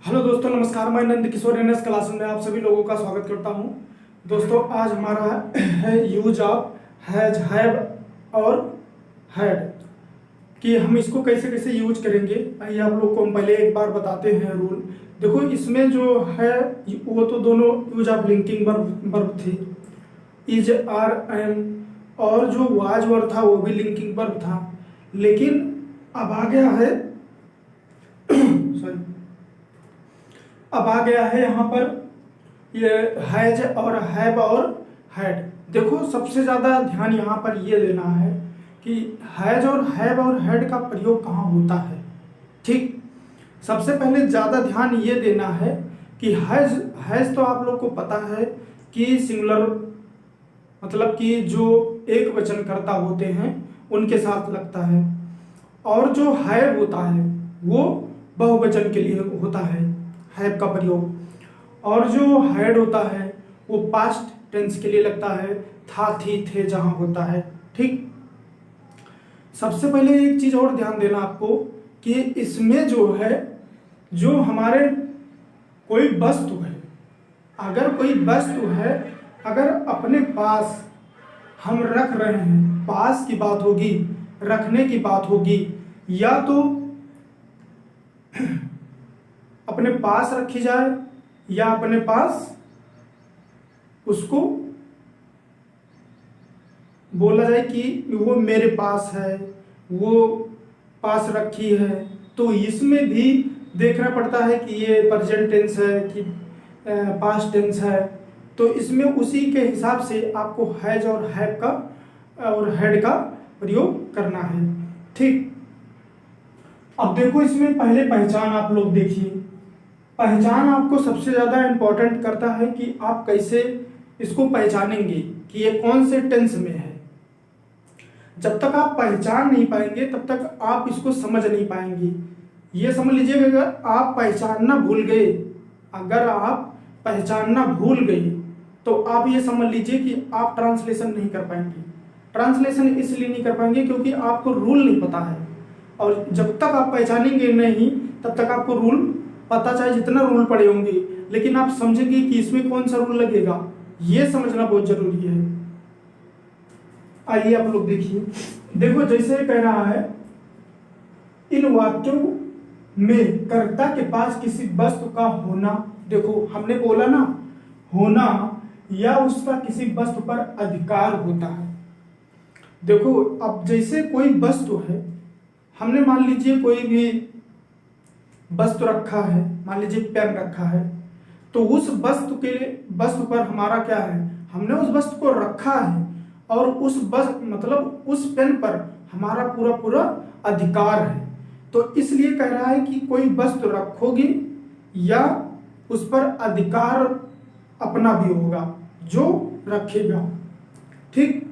Hello दोस्तों, नमस्कार। मैं नंद किशोर एनएस क्लास में आप सभी लोगों का स्वागत करता हूं। दोस्तों, आज हमारा है यूज ऑफ हैज, हैव और हैड कि हम इसको कैसे कैसे यूज करेंगे। आइए आप लोग को हम पहले एक बार बताते हैं रूल। देखो, इसमें जो है वो तो दोनों यूज ऑफ लिंकिंग वर्ब थे, इज, आर, एम, और जो वाज वर्ब था वो भी लिंकिंग वर्ब था। लेकिन अब आ गया है सॉरी अब आ गया है यहाँ पर ये हैज और हैव और हैड। देखो, सबसे ज़्यादा ध्यान यहाँ पर ये देना है कि हैज और हैव और हैड का प्रयोग कहाँ होता है। ठीक, सबसे पहले ज़्यादा ध्यान ये देना है कि हैज हैज तो आप लोग को पता है कि सिंगुलर, मतलब कि जो एक वचन कर्ता होते हैं उनके साथ लगता है, और जो हैव होता है वो बहुवचन के लिए होता है, हैव का प्रयोग। और जो हैड होता है वो पास्ट टेंस के लिए लगता है, था, थी, थे जहां होता है। ठीक, सबसे पहले एक चीज और ध्यान देना आपको कि इसमें जो है, जो हमारे कोई वस्तु है, अगर कोई वस्तु है, अगर अपने पास हम रख रहे हैं, पास की बात होगी, रखने की बात होगी, या तो अपने पास रखी जाए या अपने पास उसको बोला जाए कि वो मेरे पास है, वो पास रखी है, तो इसमें भी देखना पड़ता है कि ये प्रेजेंट टेंस है कि पास्ट टेंस है। तो इसमें उसी के हिसाब से आपको हैज और हैव का और हैड का प्रयोग करना है। ठीक, अब देखो, इसमें पहले पहचान आप लोग देखिए। पहचान आपको सबसे ज़्यादा इम्पोर्टेंट करता है कि आप कैसे इसको पहचानेंगे कि ये कौन से टेंस में है। जब तक आप पहचान नहीं पाएंगे तब तक आप इसको समझ नहीं पाएंगे। ये समझ लीजिएगा, अगर आप पहचानना भूल गए, अगर आप पहचानना भूल गए तो आप ये समझ लीजिए कि आप ट्रांसलेशन नहीं कर पाएंगे। ट्रांसलेशन इसलिए नहीं कर पाएंगे क्योंकि आपको रूल नहीं पता है, और जब तक आप पहचानेंगे नहीं तब तक आपको रूल पता, चाहे जितना रूल पड़े होंगे, लेकिन आप समझेंगे कि इसमें कौन सा रूल लगेगा, ये समझना बहुत जरूरी है। आइए आप लोग देखिए। देखो, जैसे कह रहा है, इन वाक्यों में कर्ता के पास किसी वस्तु का होना। देखो, हमने बोला ना, होना या उसका किसी वस्तु पर अधिकार होता है। देखो, अब जैसे कोई वस्तु है, हमने मान लीजिए कोई भी वस्तु रखा है, मान लीजिए पेन रखा है, तो उस वस्तु पर हमारा क्या है, हमने उस वस्तु को रखा है, और उस मतलब उस पेन पर हमारा पूरा पूरा अधिकार है। तो इसलिए कह रहा है कि कोई वस्तु रखोगे या उस पर अधिकार अपना भी होगा जो रखेगा। ठीक,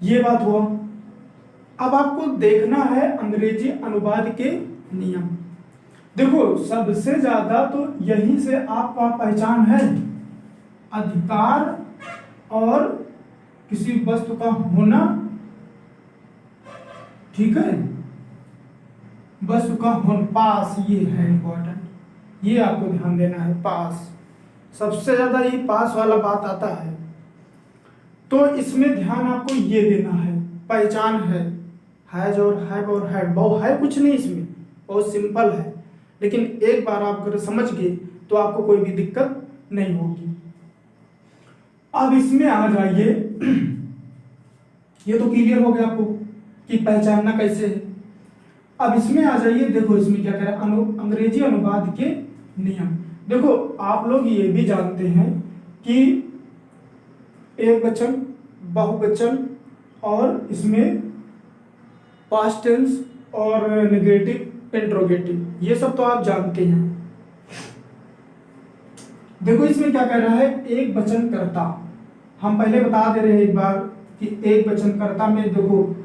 ये बात हुआ। अब आपको देखना है अंग्रेजी अनुवाद के नियम। देखो, सबसे ज्यादा तो यहीं से आपका पहचान है, अधिकार और किसी वस्तु का होना। ठीक है, वस्तु का होना, पास, ये है इंपॉर्टेंट, ये आपको ध्यान देना है। पास, सबसे ज्यादा ये पास वाला बात आता है, तो इसमें ध्यान आपको ये देना है। पहचान है, हैज और हैव और हैड, बहुत है कुछ नहीं, इसमें बहुत सिंपल है, लेकिन एक बार आप अगर समझ गए तो आपको कोई भी दिक्कत नहीं होगी। अब इसमें आ जाइए, ये तो क्लियर हो गया आपको कि पहचानना कैसे है। अब इसमें आ जाइए। देखो, इसमें क्या कह रहा है, अंग्रेजी अनुवाद के नियम। देखो, आप लोग ये भी जानते हैं कि एक वचन, बहुवचन, और इसमें पास्ट टेंस और नेगेटिव, इंट्रोगेटिव, ये सब तो आप जानते हैं। देखो, इसमें क्या कह रहा है, एक वचन कर्ता। हम पहले बता दे रहे हैं एक बार कि एक वचन कर्ता में देखो,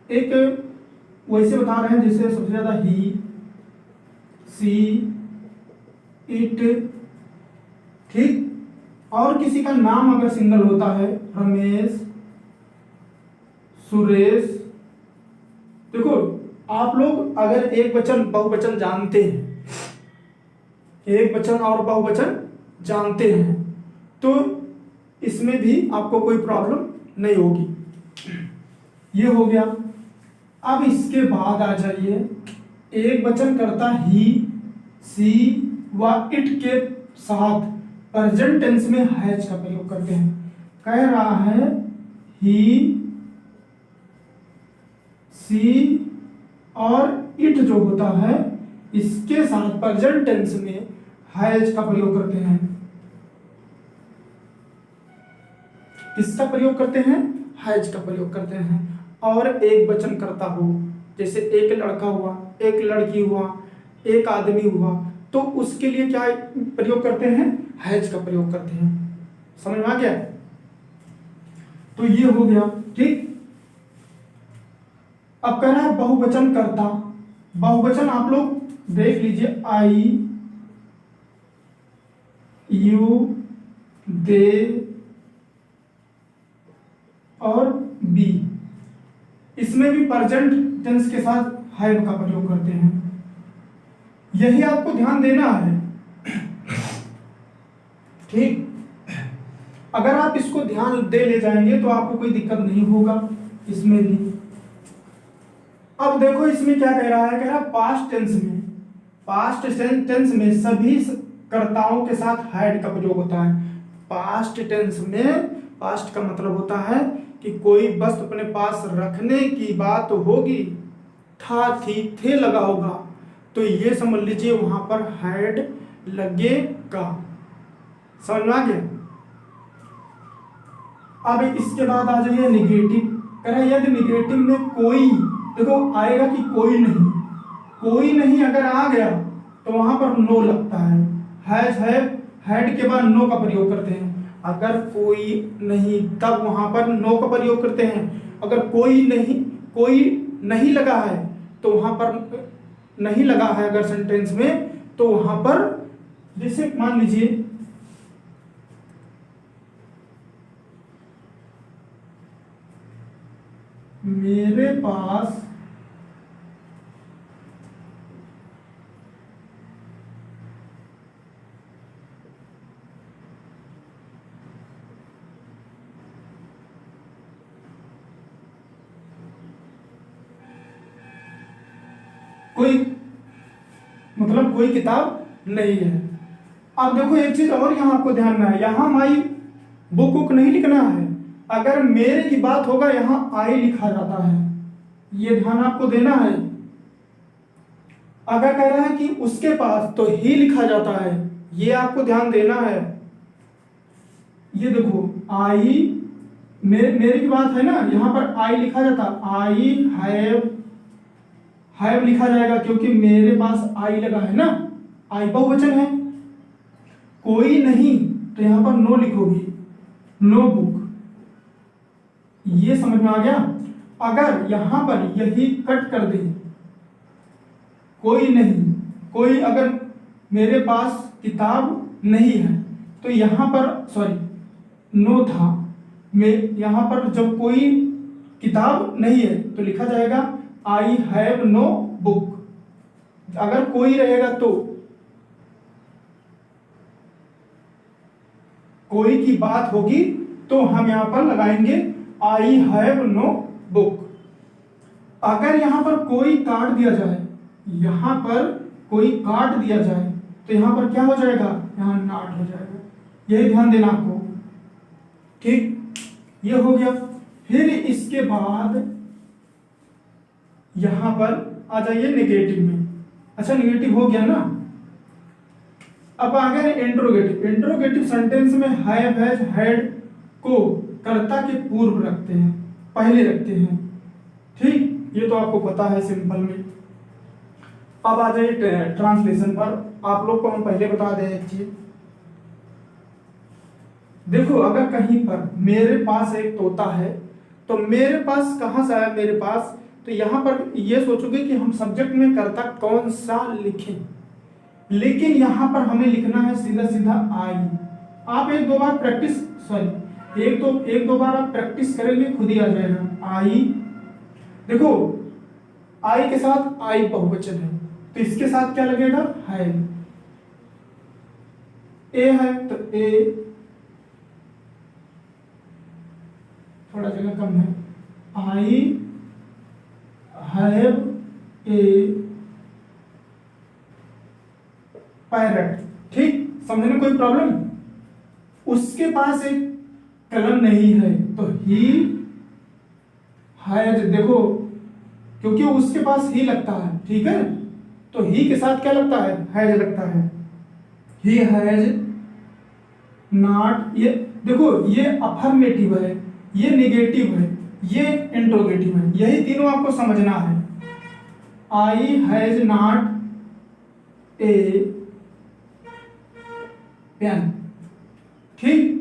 एक वैसे बता रहे हैं जैसे सबसे ज्यादा ही, सी, इट। ठीक, और किसी का नाम अगर सिंगल होता है, रमेश, सुरेश। देखो, आप लोग अगर एक वचन बहुवचन जानते हैं एक वचन और बहुवचन जानते हैं, तो इसमें भी आपको कोई प्रॉब्लम नहीं होगी। ये हो गया। अब इसके बाद आ जाइए, एक वचन करता ही, सी व इट के साथ प्रेजेंट टेंस में हैज का प्रयोग करते हैं। कह रहा है ही, सी और इट जो होता है इसके साथ प्रेजेंट टेंस में हैज का प्रयोग करते हैं। किसका प्रयोग करते हैं? हैज का प्रयोग करते हैं। और एक वचन करता हो, जैसे एक लड़का हुआ, एक लड़की हुआ, एक आदमी हुआ, तो उसके लिए क्या प्रयोग करते हैं? हैज का प्रयोग करते हैं। समझ में आ गया? तो ये हो गया। ठीक। अब कह रहा है बहुवचन करता। बहुवचन आप लोग देख लीजिए, आई, यू, दे और बी। इसमें भी प्रेजेंट टेंस के साथ हैव का प्रयोग करते हैं। यही आपको ध्यान देना है। ठीक। अगर आप इसको ध्यान दे ले जाएंगे तो आपको कोई दिक्कत नहीं होगा इसमें भी। अब देखो इसमें क्या कह रहा है? कह रहा है पास्ट टेंस में, पास्ट टेंस में सभी कर्ताओं के साथ हैड का प्रयोग होता है। पास्ट टेंस में, पास्ट का मतलब होता है कि कोई वस्तु अपने पास रखने की बात होगी, था, थी, थे लगा होगा, तो ये समझ लीजिए वहां पर हैड लगेगा। समझ में आ गया? अब इसके बाद आ जाइए निगेटिव। कह रहा है यदि निगेटिव में कोई, देखो आएगा कि कोई नहीं, कोई नहीं अगर आ गया तो वहां पर नो लगता है। हैज, हैड के बाद नो का प्रयोग करते हैं। अगर कोई नहीं तब वहां पर नो का प्रयोग करते हैं। अगर कोई नहीं लगा है तो वहां पर नहीं लगा है अगर सेंटेंस में, तो वहां पर जैसे मान लीजिए मेरे पास कोई किताब नहीं है। अब देखो एक चीज और यहां आपको ध्यान में है, यहां माई बुक नहीं लिखना है। अगर मेरे की बात होगा यहां आई लिखा जाता है, ये ध्यान आपको देना है। अगर कह रहा है कि उसके पास, तो ही लिखा जाता है, ये आपको ध्यान देना है। ये देखो आई, मेरे की बात है ना, यहां पर आई लिखा जाता, आई हैव लिखा जाएगा क्योंकि मेरे पास आई लगा है ना, आई बहुवचन है। कोई नहीं तो यहां पर नो लिखोगी, नो बुक। ये समझ में आ गया? अगर यहां पर यही कट कर दे, कोई नहीं, कोई अगर मेरे पास किताब नहीं है तो यहां पर नो था, यहां पर जब कोई किताब नहीं है तो लिखा जाएगा आई हैव नो बुक। अगर कोई रहेगा तो, कोई की बात होगी तो हम यहां पर लगाएंगे आई हैव नो बुक। अगर यहां पर कोई काट दिया जाए, यहां पर कोई काट दिया जाए तो यहां पर क्या हो जाएगा? यहां नॉट हो जाएगा। यही ध्यान देना आपको। ठीक, ये हो गया। फिर इसके बाद यहां पर आ जाइए नेगेटिव में। अच्छा निगेटिव हो गया ना। अब आ गया इंट्रोगेटिव। इंट्रोगेटिव सेंटेंस में हैव, हैज, हैड को कर्ता के पूर्व रखते हैं, पहले रखते हैं। ठीक, ये तो आपको पता है सिंपल में। अब आ जाइए ट्रांसलेशन पर। आप लोग को हम पहले बता दें एक चीज। देखो अगर कहीं पर मेरे पास एक तोता है तो मेरे पास कहां से आया मेरे पास, तो यहां पर ये सोचोगे कि हम सब्जेक्ट में कर्ता कौन सा लिखें, लेकिन यहां पर हमें लिखना है सीधा सीधा आई। आप एक दो बार प्रैक्टिस करेंगे, खुद ही आ जाएगा आई। देखो आई के साथ आई बहुवचन है तो इसके साथ क्या लगेगा? है। ए है तो ए, थोड़ा जगह कम है, आई हैव ए पैरट। ठीक, समझने में कोई प्रॉब्लम? उसके पास एक कलम नहीं है तो ही हैज, देखो क्योंकि उसके पास ही लगता है, ठीक है, तो ही के साथ क्या लगता है? हैज लगता है। ही हैज नॉट, ये देखो ये अफर्मेटिव है, ये निगेटिव है, ये इंट्रोगेटिव है, यही तीनों आपको समझना है। I has not a pen. ठीक,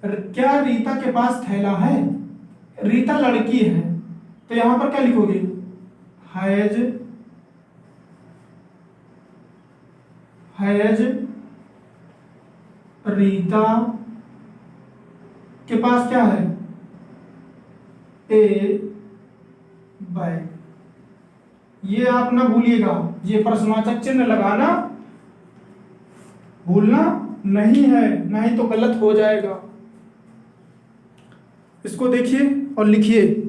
क्या रीता के पास थैला है? रीता लड़की है तो यहां पर क्या लिखोगे? हैज रीता के पास क्या है? ए बैग। ये आप ना भूलिएगा, ये प्रश्नवाचक चिन्ह लगाना भूलना नहीं है, नहीं तो गलत हो जाएगा। इसको देखिए और लिखिए।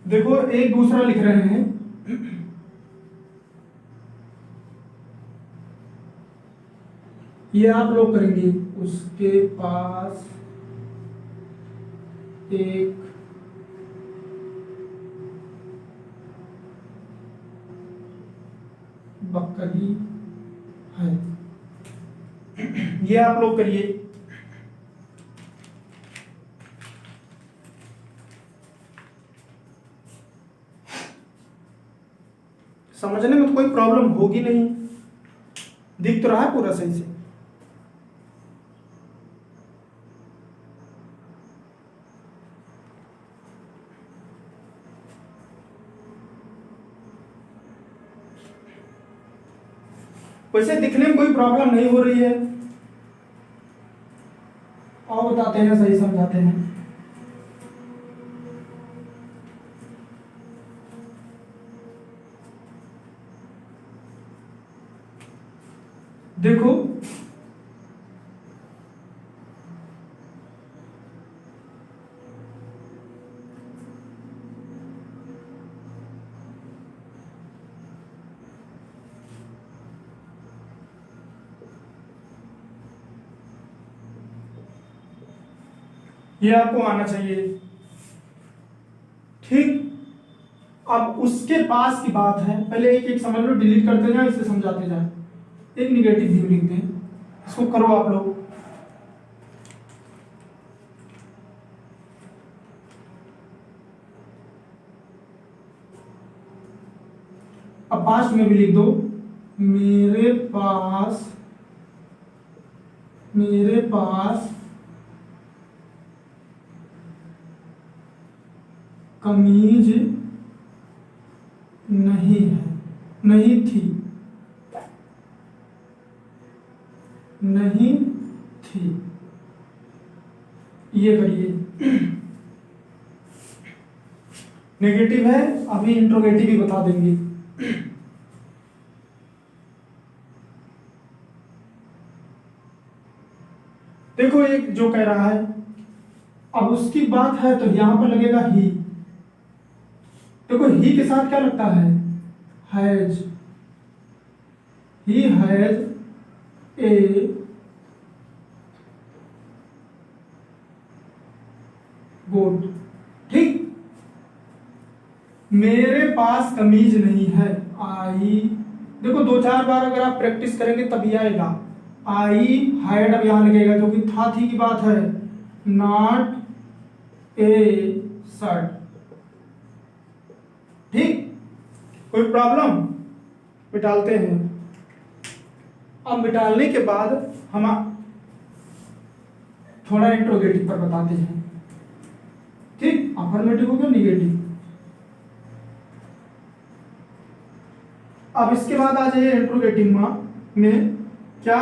देखो एक दूसरा लिख रहे हैं, ये आप लोग करेंगे। उसके पास एक बकरी है, ये आप लोग करिए। समझने में तो कोई प्रॉब्लम होगी नहीं, दिख तो रहा है पूरा सही से। वैसे दिखने में कोई प्रॉब्लम नहीं हो रही है, और बताते हैं, सही समझाते हैं। देखो ये आपको आना चाहिए। ठीक, अब उसके पास की बात है, पहले एक एक समझ लो, डिलीट करते जाए, इसे समझाते जाए। एक निगेटिव व्यू लिखते हैं, इसको करो आप लोग। अब पास्ट में भी लिख दो, मेरे पास कमीज नहीं है, नहीं थी, ये करिए। नेगेटिव है, अभी इंट्रोगेटिव भी बता देंगे। देखो एक जो कह रहा है, अब उसकी बात है तो यहां पर लगेगा ही। देखो ही के साथ क्या लगता है? हैज। ही हैज ए गोट। ठीक, मेरे पास कमीज नहीं है, आई, देखो दो चार बार अगर आप प्रैक्टिस करेंगे तभी आएगा। आई हैड अब यहां लगेगा क्योंकि था थी की बात है। Not a shirt. ठीक, कोई प्रॉब्लम? मिटालते हैं। अब मिटालने के बाद हम थोड़ा इंट्रोगेटिव पर बताते हैं। ठीक, अफर्मेटिव हो गया, निगेटिव। अब इसके बाद आ जाइए इंट्रोगेटिव में, क्या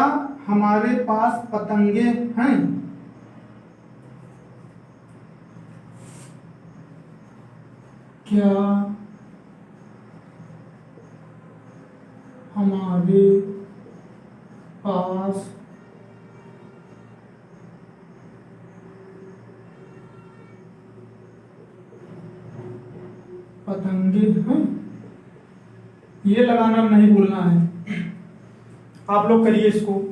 हमारे पास पतंगे हैं? क्या हमारे पास पतंगे हैं? ये लगाना नहीं भूलना है, आप लोग करिए इसको।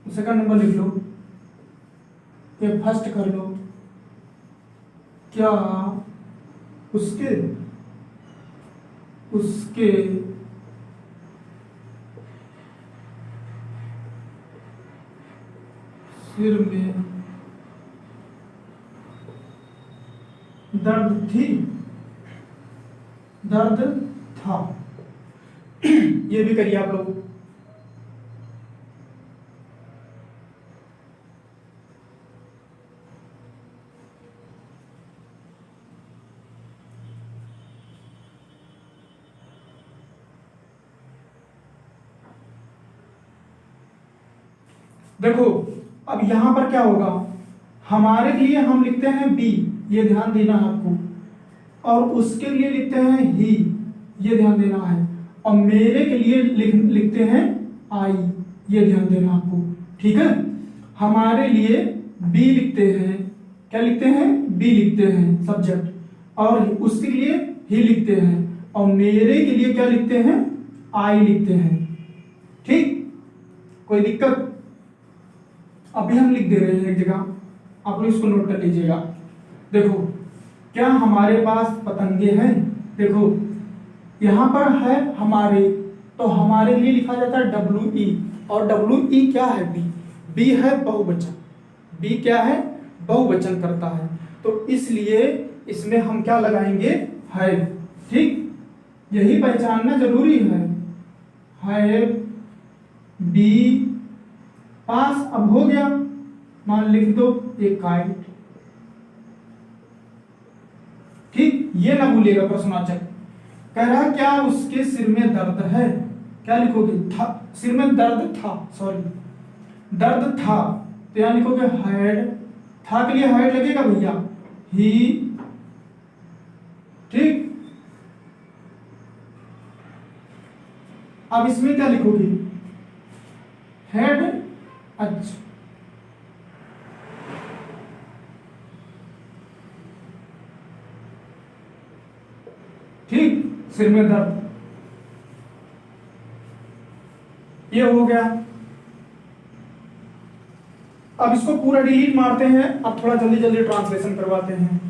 सेकंड नंबर लिख लो, ये फर्स्ट कर लो। क्या उसके उसके सिर में दर्द था। ये भी करिए आप लोग। देखो अब यहां पर क्या होगा, हमारे लिए हम लिखते हैं बी, ये ध्यान देना है आपको, और उसके लिए लिखते हैं ही, ये ध्यान देना है, और मेरे के लिए लिखते हैं आई, ये ध्यान देना आपको, ठीक है। हमारे लिए बी लिखते हैं, क्या लिखते हैं? बी लिखते हैं सब्जेक्ट, और उसके लिए ही लिखते हैं, और मेरे के लिए क्या लिखते हैं? आई लिखते हैं, ठीक। कोई दिक्कत? अभी हम लिख दे रहे हैं एक जगह, आप लोग इसको नोट कर लीजिएगा। देखो क्या हमारे पास पतंगे हैं? देखो यहां पर है हमारे, तो हमारे लिए लिखा जाता है डब्ल्यू ई, और डब्ल्यू ई क्या है? बी। बी है बहुवचन, बी क्या है? बहुवचन करता है, तो इसलिए इसमें हम क्या लगाएंगे? है, ठीक। यही पहचानना जरूरी है बी पास। अब हो गया, मान लिख दो एक काइट, ठीक। ये ना भूलिएगा प्रश्नवाचक। कह रहा क्या उसके सिर में दर्द है? क्या लिखोगे? था। सिर में दर्द था, सॉरी दर्द था, तो यहां लिखोगे हैड। था के लिए हैड लगेगा भैया, ही, ठीक। अब इसमें क्या लिखोगे? हैड, अच्छा, ठीक। सिर में दर्द, ये हो गया। अब इसको पूरा डिलीट मारते हैं, अब थोड़ा जल्दी जल्दी ट्रांसलेशन करवाते हैं।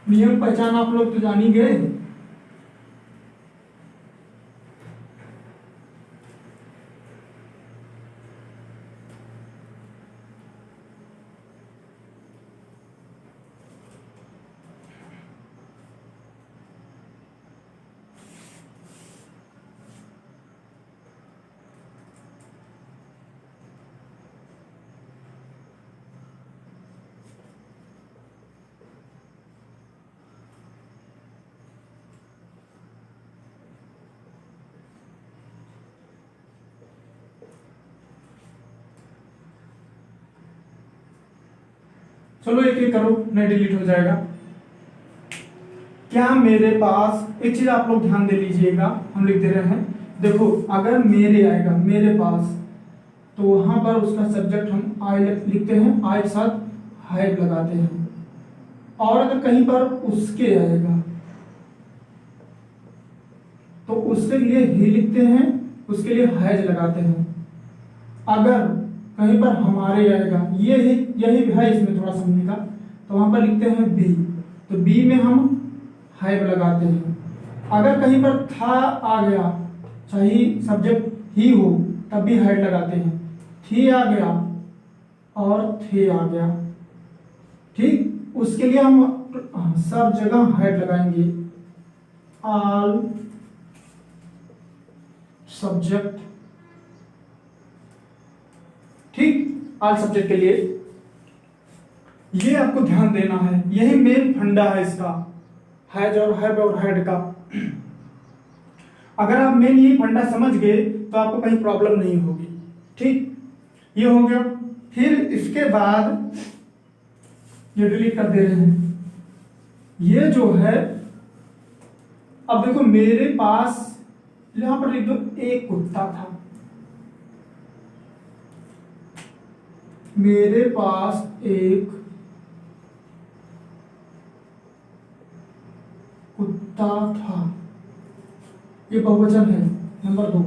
नियम पहचान आप लोग तो जान ही गए। चलो एक एक करो, नहीं डिलीट हो जाएगा। क्या मेरे पास, एक चीज आप लोग ध्यान दे लीजिएगा, हम लिख दे रहे हैं। देखो अगर मेरे आएगा मेरे पास, तो वहां पर उसका सब्जेक्ट हम आई लिखते हैं, आई के साथ हैव लगाते हैं। और अगर कहीं पर उसके आएगा तो उसके लिए ही लिखते हैं, उसके लिए हैज लगाते हैं। अगर कहीं पर हमारे आएगा, ये यही है इसमें थोड़ा समझने का, तो वहां पर लिखते हैं बी, तो बी में हम हैव लगाते हैं। अगर कहीं पर था आ गया, चाहे सब्जेक्ट ही हो, तब भी हैड लगाते हैं। थी आ गया और थे आ गया, ठीक, उसके लिए हम सब जगह हैड लगाएंगे। ऑल सब्जेक्ट, ठीक, ऑल सब्जेक्ट के लिए ये आपको ध्यान देना है, यही मेन फंडा है इसका, हैज और हैव और हैड का। अगर आप मेन ये फंडा समझ गए तो आपको कहीं प्रॉब्लम नहीं होगी, ठीक, ये हो गया। फिर इसके बाद ये डिलीट कर दे रहे हैं, ये जो है, अब देखो मेरे पास यहां पर लिख दो एक कुत्ता था, मेरे पास एक कुत्ता था, ये बहुवचन है। नंबर 2,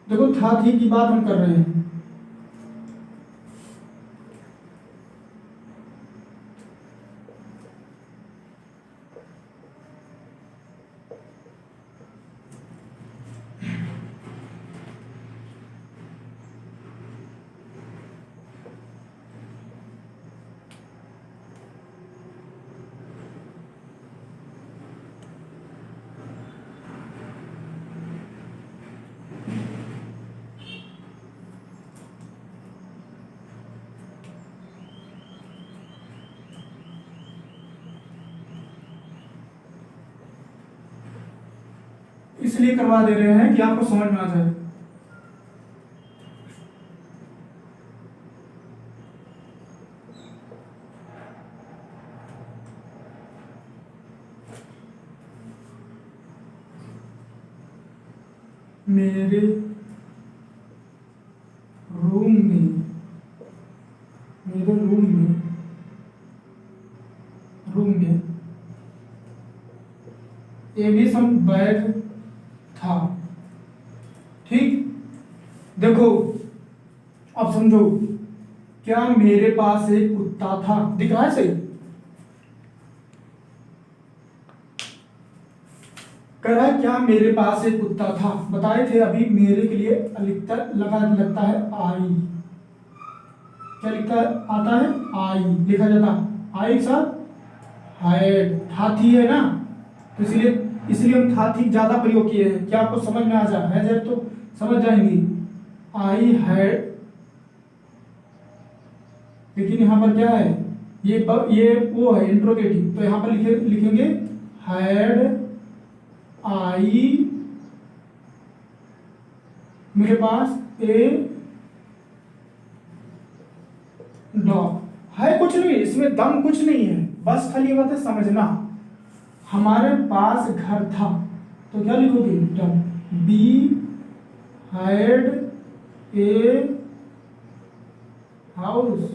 देखो था थी की बात हम कर रहे हैं। इसलिए करवा दे रहे हैं कि आपको समझ में आ जाए। मेरे रूम में, मेरे रूम में ये भी सम बैग था, ठीक। देखो अब समझो, क्या मेरे पास एक कुत्ता था, दिख रहा है सही, कह रहा है क्या मेरे पास एक कुत्ता था, बताए थे अभी, मेरे के लिए लगता है आई, क्या लिखता आता है आई, लिखा जाता आई के साथ हैड, हाथी है ना, तो इसलिए हम हाथी ज्यादा प्रयोग किए हैं। क्या आपको समझ में आ जा है जब तो समझ जाएंगी, आई हैड, लेकिन यहां पर क्या है, ये वो है इंट्रोगेटिव, तो यहां पर लिखेंगे हैड आई, मेरे पास ए डॉग है, कुछ नहीं इसमें, दम कुछ नहीं है, बस खाली बात है समझना। हमारे पास घर था, तो क्या लिखोगे, dub, be had a house,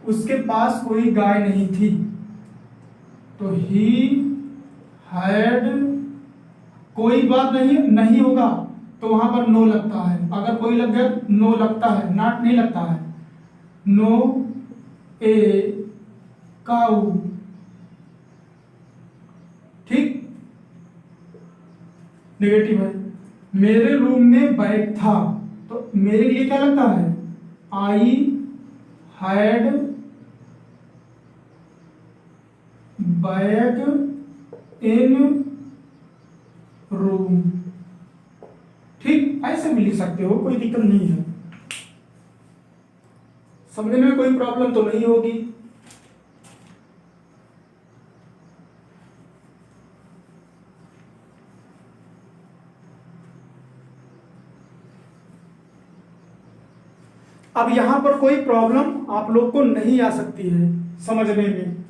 उसके पास कोई गाय नहीं थी, तो ही हैड, कोई बात नहीं होगा तो वहां पर नो लगता है, अगर कोई लग गया नो लगता है, नॉट नहीं लगता है। नो ए काऊ, ठीक, नेगेटिव है। मेरे रूम में बैग था, तो मेरे लिए क्या लगता है, I had bag in room, ठीक, ऐसे भी लिख सकते हो, कोई दिक्कत नहीं है, समझने में कोई प्रॉब्लम तो नहीं होगी। अब यहां पर कोई प्रॉब्लम आप लोग को नहीं आ सकती है समझने में।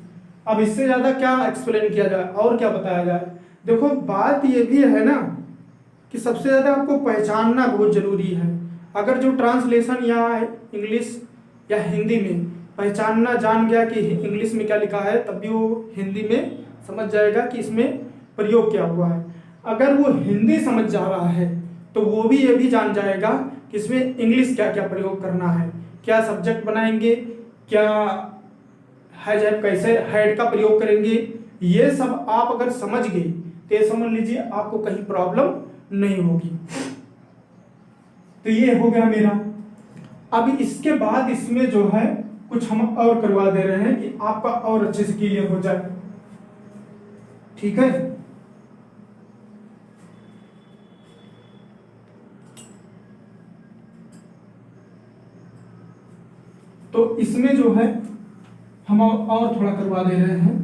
अब इससे ज्यादा क्या एक्सप्लेन किया जाए और क्या बताया जाए। देखो बात ये भी है ना कि सबसे ज़्यादा आपको पहचानना बहुत ज़रूरी है। अगर जो ट्रांसलेशन यहाँ है इंग्लिश या हिंदी में पहचानना जान गया कि इंग्लिश में क्या लिखा है, तब भी वो हिंदी में समझ जाएगा कि इसमें प्रयोग क्या हुआ है। अगर वो हिंदी समझ जा रहा है तो वो भी ये भी जान जाएगा कि इसमें इंग्लिश क्या क्या प्रयोग करना है, क्या सब्जेक्ट बनाएंगे, क्या हैज हैव कैसे हैड का प्रयोग करेंगे। ये सब आप अगर समझ गए तो ये समझ लीजिए आपको कहीं प्रॉब्लम नहीं होगी। तो ये हो गया मेरा। अब इसके बाद इसमें जो है कुछ हम और करवा दे रहे हैं कि आपका और अच्छे से क्लियर हो जाए। ठीक है, तो इसमें जो है हम और थोड़ा करवा दे रहे हैं।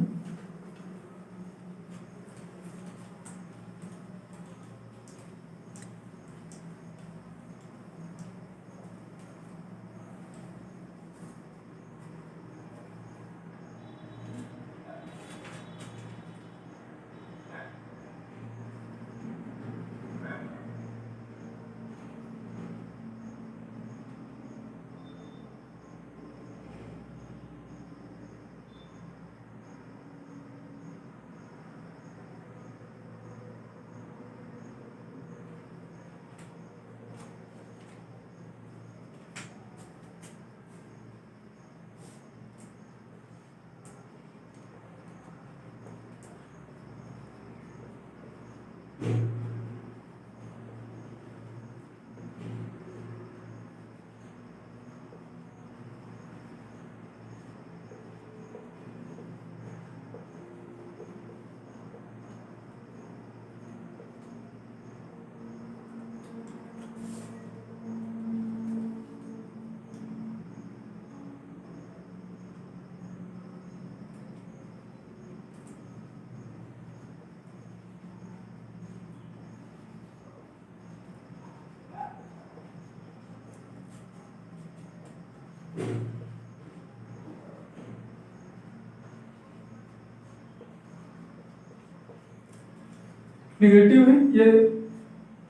निगेटिव है, ये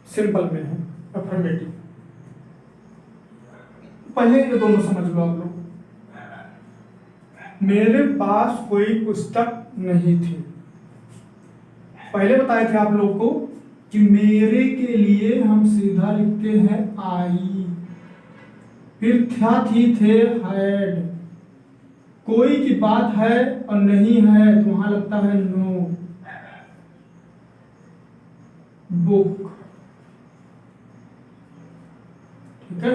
सिंपल में है अफर्मेटिव। पहले ये दोनों समझ लो आप लोग। मेरे पास कोई पुस्तक नहीं थी, पहले बताए थे आप लोग को कि मेरे के लिए हम सीधा लिखते हैं आई, फिर था थी थे हैड, कोई की बात है और नहीं है तो वहां लगता है नो, बुक। ठीक है,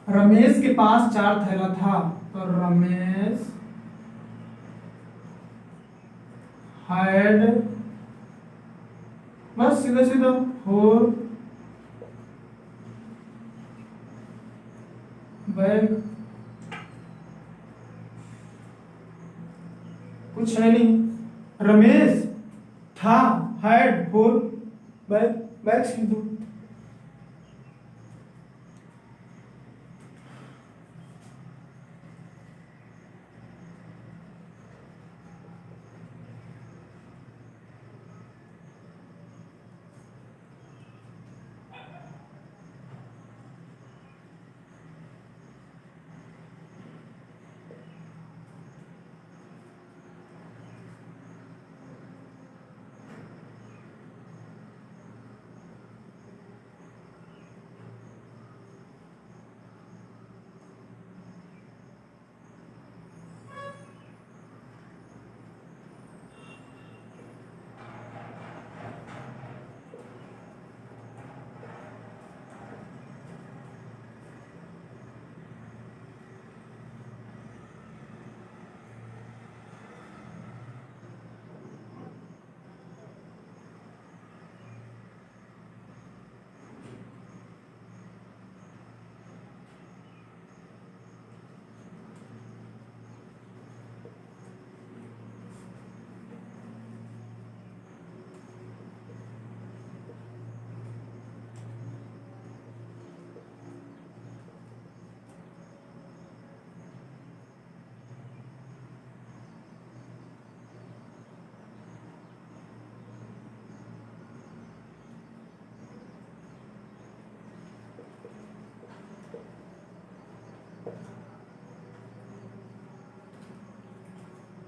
रमेश के पास 4 थैला था तो रमेश हैड, बस सीधा सीधा 4 बैग। कुछ है नहीं, रमेश था हैड 4 बैग, बैग सीधो।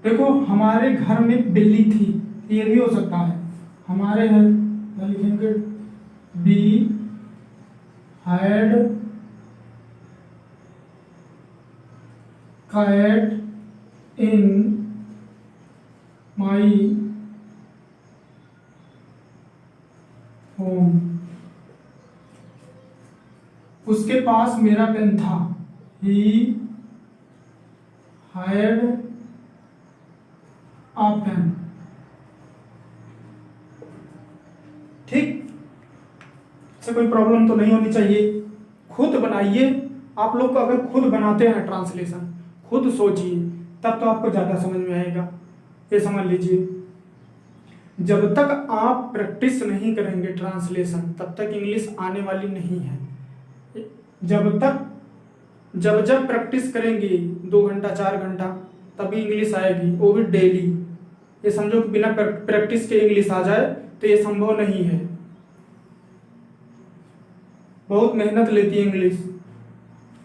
देखो हमारे घर में बिल्ली थी, ये भी हो सकता है। हमारे घर लिखेंगे we had cat in my home. उसके पास मेरा पेन था। He had a pen. ठीक, से कोई प्रॉब्लम तो नहीं होनी चाहिए। खुद बनाइए। आप लोग को अगर खुद बनाते हैं ट्रांसलेशन, खुद सोचिए, तब तो आपको ज़्यादा समझ में आएगा। ये समझ लीजिए, जब तक आप प्रैक्टिस नहीं करेंगे ट्रांसलेशन, तब तक इंग्लिश आने वाली नहीं है। जब प्रैक्टिस करेंगे 2 घंटा 4 घंटा, तभी इंग्लिश आएगी, वो भी डेली। ये समझो कि बिना प्रैक्टिस के इंग्लिश आ जाए तो ये संभव नहीं है। बहुत मेहनत लेती है इंग्लिश।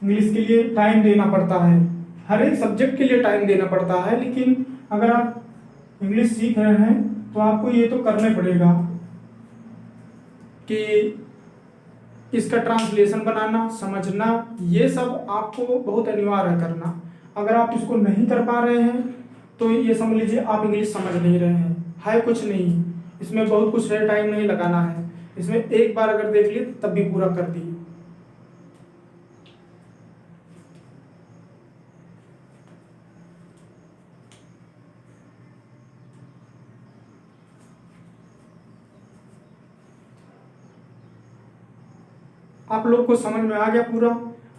इंग्लिश के लिए टाइम देना पड़ता है, हर एक सब्जेक्ट के लिए टाइम देना पड़ता है। लेकिन अगर आप इंग्लिश सीख रहे हैं तो आपको ये तो करना पड़ेगा कि इसका ट्रांसलेशन बनाना, समझना, ये सब आपको बहुत अनिवार्य है करना। अगर आप इसको नहीं कर पा रहे हैं तो ये समझ लीजिए आप इंग्लिश समझ नहीं रहे हैं। है कुछ नहीं, इसमें बहुत कुछ है, टाइम नहीं लगाना है। इसमें एक बार अगर देख लिए तब भी पूरा कर दिए। आप लोग को समझ में आ गया पूरा?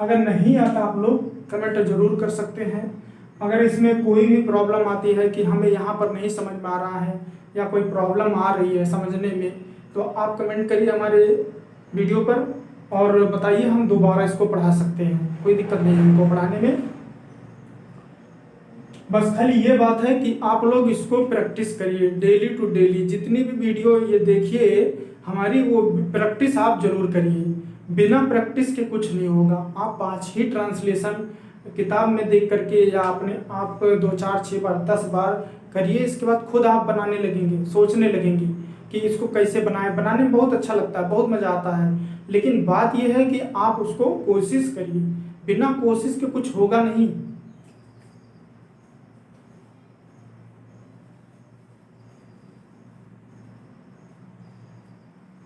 अगर नहीं आता आप लोग कमेंट जरूर कर सकते हैं। अगर इसमें कोई भी प्रॉब्लम आती है कि हमें यहाँ पर नहीं समझ में आ रहा है या कोई प्रॉब्लम आ रही है समझने में, तो आप कमेंट करिए हमारे वीडियो पर और बताइए, हम दोबारा इसको पढ़ा सकते हैं। कोई दिक्कत नहीं है हमको पढ़ाने में। बस खाली ये बात है कि आप लोग इसको प्रैक्टिस करिए डेली टू डेली। जितनी भी वीडियो ये देखिए हमारी, वो प्रैक्टिस आप जरूर करिए। बिना प्रैक्टिस के कुछ नहीं होगा। आप 5 ही ट्रांसलेशन किताब में देख करके या अपने आप 2 4 6 बार 10 बार करिए। इसके बाद खुद आप बनाने लगेंगे, सोचने लगेंगे कि इसको कैसे बनाएं। बनाने में बहुत अच्छा लगता है, बहुत मज़ा आता है। लेकिन बात यह है कि आप उसको कोशिश करिए। बिना कोशिश के कुछ होगा नहीं।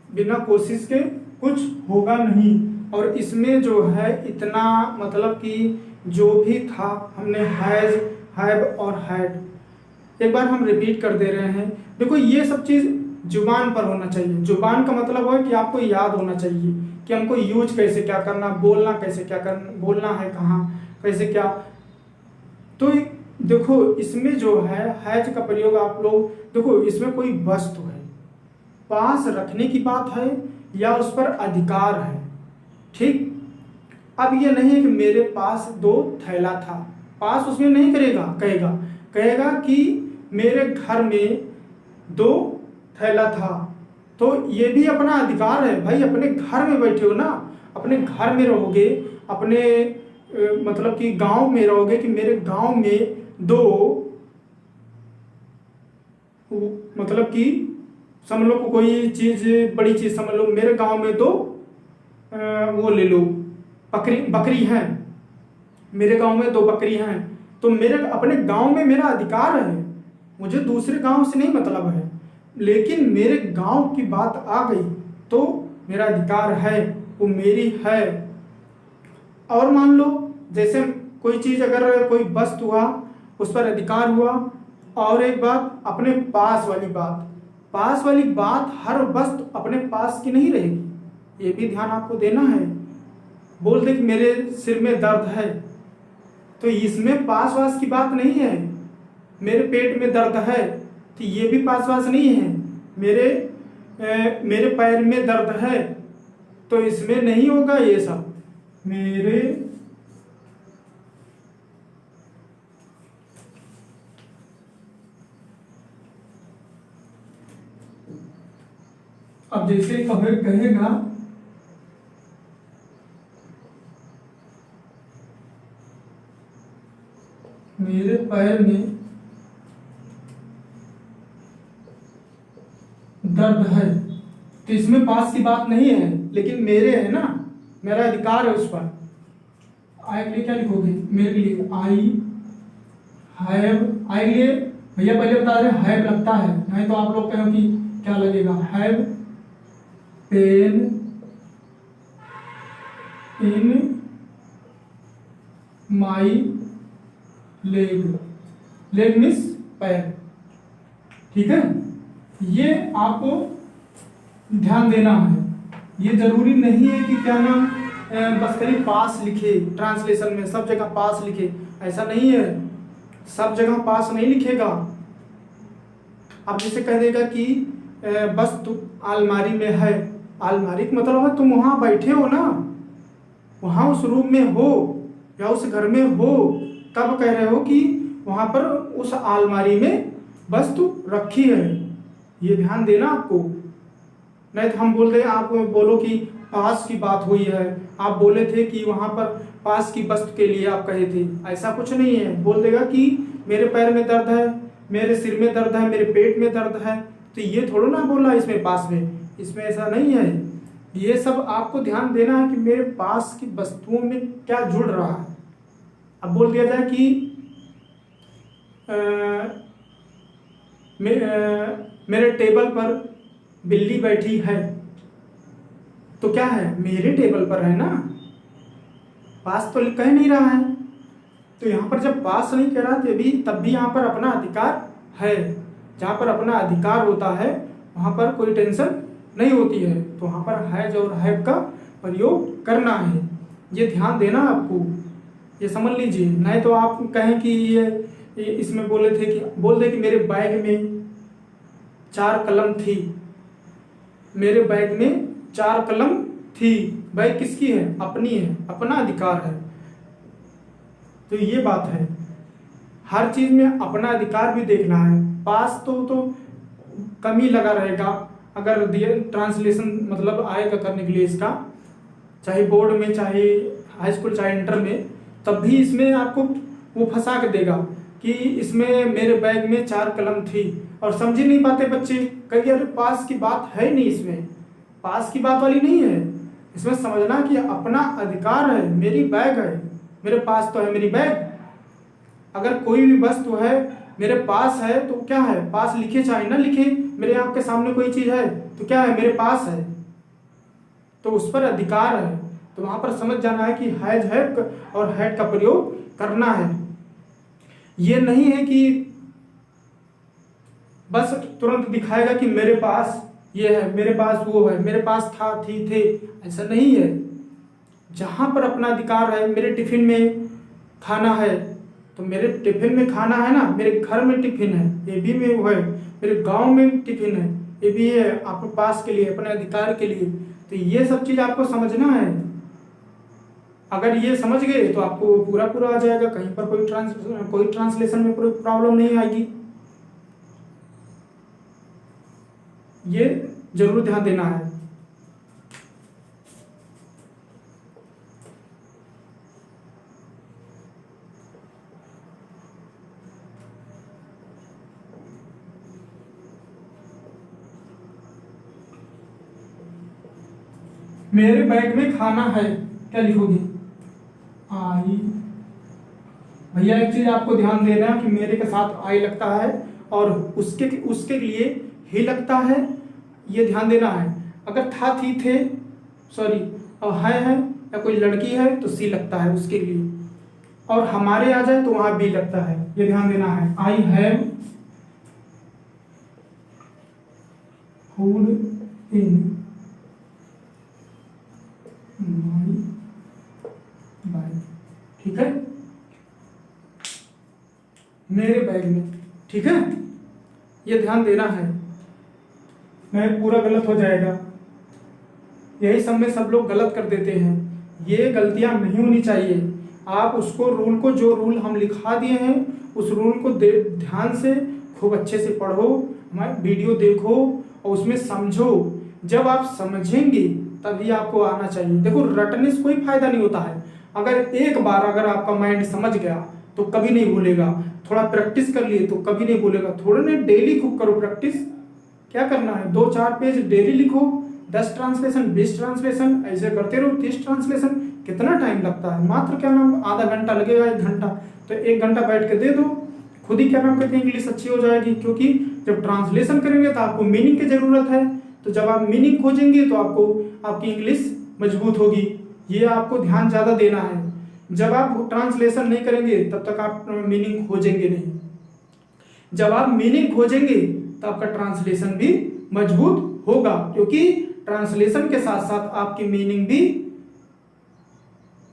बिना कोशिश के कुछ होगा नहीं। और इसमें जो है इतना मतलब कि जो भी था हमने हैज, हैव और हैड एक बार हम रिपीट कर दे रहे हैं। देखो ये सब चीज़ जुबान पर होना चाहिए। जुबान का मतलब है कि आपको याद होना चाहिए कि हमको यूज कैसे क्या करना, बोलना कैसे क्या करना, बोलना है कहाँ, कैसे क्या। तो देखो इसमें जो है हैज का प्रयोग आप लोग देखो, इसमें कोई वस्तु है, पास रखने की बात है या उस पर अधिकार है। ठीक, अब ये नहीं है कि मेरे पास 2 थैला था, पास उसमें नहीं करेगा, कहेगा कि मेरे घर में 2 थैला था। तो ये भी अपना अधिकार है भाई। अपने घर में बैठे हो ना, अपने घर में रहोगे, अपने मतलब कि गांव में रहोगे कि मेरे गांव में 2 मतलब कि समझ लो कोई चीज, बड़ी चीज समझ लो, मेरे गांव में 2 वो ले लो बकरी हैं। मेरे गांव में 2 बकरी हैं, तो मेरे अपने गांव में मेरा अधिकार है। मुझे दूसरे गांव से नहीं मतलब है, लेकिन मेरे गांव की बात आ गई तो मेरा अधिकार है, वो मेरी है। और मान लो जैसे कोई चीज, अगर कोई वस्तु हुआ उस पर अधिकार हुआ। और एक बात, अपने पास वाली बात, पास वाली बात हर वस्तु अपने पास की नहीं रहेगी, ये भी ध्यान आपको देना है। बोल दे कि मेरे सिर में दर्द है, तो इसमें पास वास की बात नहीं है। मेरे पेट में दर्द है, तो ये भी पास वास नहीं है। मेरे पैर में दर्द है, तो इसमें नहीं होगा ये सब। मेरे अब जैसे कहेगा मेरे पैर में दर्द है, तो इसमें पास की बात नहीं है, लेकिन मेरे है ना, मेरा अधिकार है उस पर। आई के लिए क्या लिखोगे, मेरे लिए आई हैव, आई के लिए भैया पहले बता रहे हैव लगता है, नहीं तो आप लोग कहो कि क्या लगेगा, have pain in my leg, leg means पैर, ठीक है। ये आपको ध्यान देना है, ये जरूरी नहीं है कि क्या नाम बस खाली पास लिखे, ट्रांसलेशन में सब जगह पास लिखे, ऐसा नहीं है, सब जगह पास नहीं लिखेगा। अब जैसे कह देगा कि बस तू अलमारी में है, अलमारी का मतलब है तुम वहाँ बैठे हो ना, वहाँ उस रूम में हो या उस घर में हो, तब कह रहे हो कि वहाँ पर उस अलमारी में वस्तु रखी है, ये ध्यान देना आपको। नहीं तो हम बोल रहे, आप बोलो कि पास की बात हुई है, आप बोले थे कि वहाँ पर पास की वस्तु के लिए आप कहे थे, ऐसा कुछ नहीं है। बोल देगा कि मेरे पैर में दर्द है, मेरे सिर में दर्द है, मेरे पेट में दर्द है, तो ये थोड़ा ना बोला इसमें पास में, इसमें ऐसा नहीं है। ये सब आपको ध्यान देना है कि मेरे पास की वस्तुओं में क्या जुड़ रहा है। अब बोल दिया जाए कि मेरे टेबल पर बिल्ली बैठी है, तो क्या है, मेरे टेबल पर है ना, पास तो कह नहीं रहा है। तो यहाँ पर जब पास नहीं कह रहा तब भी यहाँ पर अपना अधिकार है। जहाँ पर अपना अधिकार होता है वहाँ पर कोई टेंशन नहीं होती है, तो वहाँ पर हैज और हैव का प्रयोग करना है, ये ध्यान देना आपको, ये समझ लीजिए। नहीं तो आप कहें कि ये इसमें बोले थे कि बोल दे कि मेरे बैग में 4 कलम थी, मेरे बैग में 4 कलम थी, बैग किसकी है, अपनी है, अपना अधिकार है। तो ये बात है, हर चीज में अपना अधिकार भी देखना है। पास तो कम ही लगा रहेगा, अगर दिए ट्रांसलेशन मतलब आएगा करने के लिए इसका, चाहे बोर्ड में, चाहे हाई स्कूल, चाहे इंटर में, तब भी इसमें आपको वो फंसा के देगा कि इसमें मेरे बैग में 4 कलम थी, और समझ ही नहीं पाते बच्चे, कहीं अरे पास की बात है नहीं, इसमें पास की बात वाली नहीं है। इसमें समझना कि अपना अधिकार है, मेरी बैग है, मेरे पास तो है मेरी बैग। अगर कोई भी वस्तु है मेरे पास है तो क्या है, पास लिखे चाहे ना लिखे, मेरे आपके सामने कोई चीज है तो क्या है, मेरे पास है, तो उस पर अधिकार है। तो वहां पर समझ जाना है कि हैज है और हैड का प्रयोग करना है। ये नहीं है कि बस तुरंत दिखाएगा कि मेरे पास ये है, मेरे पास वो है, मेरे पास था, थी, थे, ऐसा नहीं है। जहां पर अपना अधिकार है, मेरे टिफिन में खाना है तो मेरे टिफिन में खाना है ना, मेरे घर में टिफिन है, ये भी में वो है, मेरे गांव में टिफिन है, ये भी है आपके पास के लिए, अपने अधिकार के लिए। तो ये सब चीज आपको समझना है। अगर ये समझ गए तो आपको पूरा आ जाएगा, कहीं पर कोई ट्रांसलेशन में कोई प्रॉब्लम नहीं आएगी। ये जरूर ध्यान देना है। मेरे बैग में खाना है, क्या लिखोगे, आई। भैया एक चीज आपको ध्यान देना है कि मेरे के साथ आई लगता है और उसके लिए ही लगता है, ये ध्यान देना है। अगर था, थी, थे, सॉरी, और है या कोई लड़की है तो सी लगता है उसके लिए, और हमारे आ जाए तो वहां बी लगता है, ये ध्यान देना है। I have food in my bag, ठीक है, मेरे बैग में, ठीक है, ये ध्यान देना है, नहीं पूरा गलत हो जाएगा। यही सब में सब लोग गलत कर देते हैं, ये गलतियां नहीं होनी चाहिए। आप उसको रूल को, जो रूल हम लिखा दिए हैं उस रूल को ध्यान से खूब अच्छे से पढ़ो, हमारे वीडियो देखो और उसमें समझो। जब आप समझेंगे तभी आपको आना चाहिए। देखो रटने से कोई फायदा नहीं होता है, अगर एक बार अगर आपका माइंड समझ गया तो कभी नहीं भूलेगा, थोड़ा प्रैक्टिस कर लिए तो कभी नहीं भूलेगा, थोड़ा नहीं डेली खूब करो प्रैक्टिस, क्या करना है, 2-4 पेज डेली लिखो, 10 ट्रांसलेशन, 20 ट्रांसलेशन, ऐसे करते रहो, 30 ट्रांसलेशन। कितना टाइम लगता है, मात्र क्या नाम आधा घंटा लगेगा, 1 घंटा। तो 1 घंटा बैठ के दे दो, खुद ही क्या नाम कहते हैं इंग्लिश अच्छी हो जाएगी। क्योंकि जब ट्रांसलेशन करेंगे तो आपको मीनिंग की जरूरत है, तो जब आप मीनिंग खोजेंगे तो आपको आपकी इंग्लिश मजबूत होगी। ये आपको ध्यान ज़्यादा देना है। जब आप ट्रांसलेशन नहीं करेंगे तब तक आप मीनिंग खोजेंगे नहीं। जब आप मीनिंग खोजेंगे तो आपका ट्रांसलेशन भी मजबूत होगा, क्योंकि ट्रांसलेशन के साथ साथ आपकी मीनिंग भी,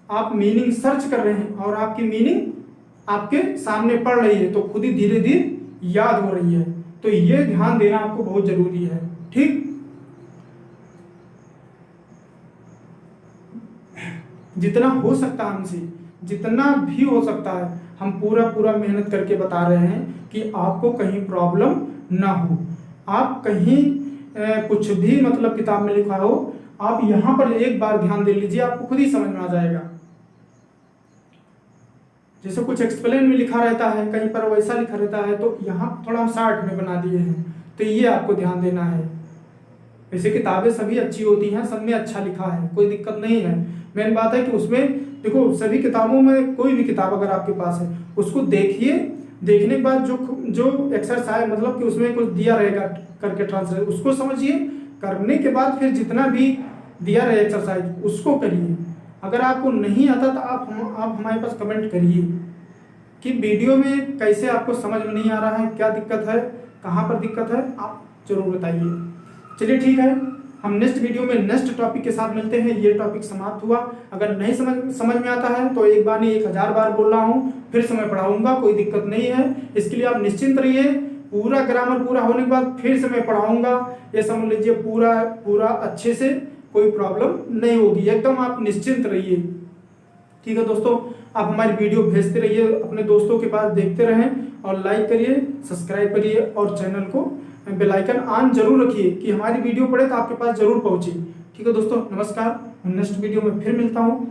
आप मीनिंग सर्च कर रहे हैं और आपकी मीनिंग आपके सामने पढ़ रही है, तो खुद ही धीरे धीरे याद हो रही है। तो ये ध्यान देना आपको बहुत जरूरी है। ठीक, जितना हो सकता है हमसे, जितना भी हो सकता है, हम पूरा मेहनत करके बता रहे हैं कि आपको कहीं प्रॉब्लम ना हो। आप कहीं कुछ भी मतलब किताब में लिखा हो, आप यहाँ पर एक बार ध्यान दे लीजिए, आपको खुद ही समझ में आ जाएगा। जैसे कुछ एक्सप्लेन में लिखा रहता है, कहीं पर वैसा लिखा रहता है, तो यहाँ थोड़ा हम शार्ट में बना दिए हैं, तो ये आपको ध्यान देना है। वैसे किताबें सभी अच्छी होती हैं, सब में अच्छा लिखा है, कोई दिक्कत नहीं है। मेन बात है कि उसमें देखो, सभी किताबों में कोई भी किताब अगर आपके पास है, उसको देखिए, देखने के बाद जो एक्सरसाइज मतलब कि उसमें कुछ दिया रहेगा करके ट्रांसलेट, उसको समझिए। करने के बाद फिर जितना भी दिया रहे एक्सरसाइज उसको करिए। अगर आपको नहीं आता तो आप हमारे पास कमेंट करिए कि वीडियो में कैसे आपको समझ में नहीं आ रहा है, क्या दिक्कत है, कहाँ पर दिक्कत है, आप जरूर बताइए। चलिए ठीक है, हम नेक्स्ट वीडियो में नेक्स्ट टॉपिक के साथ मिलते हैं। ये टॉपिक समाप्त हुआ। अगर नहीं समझ में आता है तो एक बार नहीं 1000 बार बोल रहा हूँ, फिर से मैं पढ़ाऊंगा, कोई दिक्कत नहीं है। इसके लिए आप निश्चिंत रहिए। पूरा ग्रामर पूरा होने के बाद फिर से मैं पढ़ाऊंगा, ये समझ लीजिए पूरा अच्छे से, कोई प्रॉब्लम नहीं होगी, एकदम आप निश्चिंत रहिए। ठीक है दोस्तों, आप हमारी वीडियो भेजते रहिए, अपने दोस्तों के पास देखते रहें, और लाइक करिए, सब्सक्राइब करिए, और चैनल को बेल आइकन ऑन जरूर रखिए कि हमारी वीडियो पड़े तो आपके पास जरूर पहुंचे। ठीक है दोस्तों, नमस्कार। नेक्स्ट वीडियो में फिर मिलता हूँ।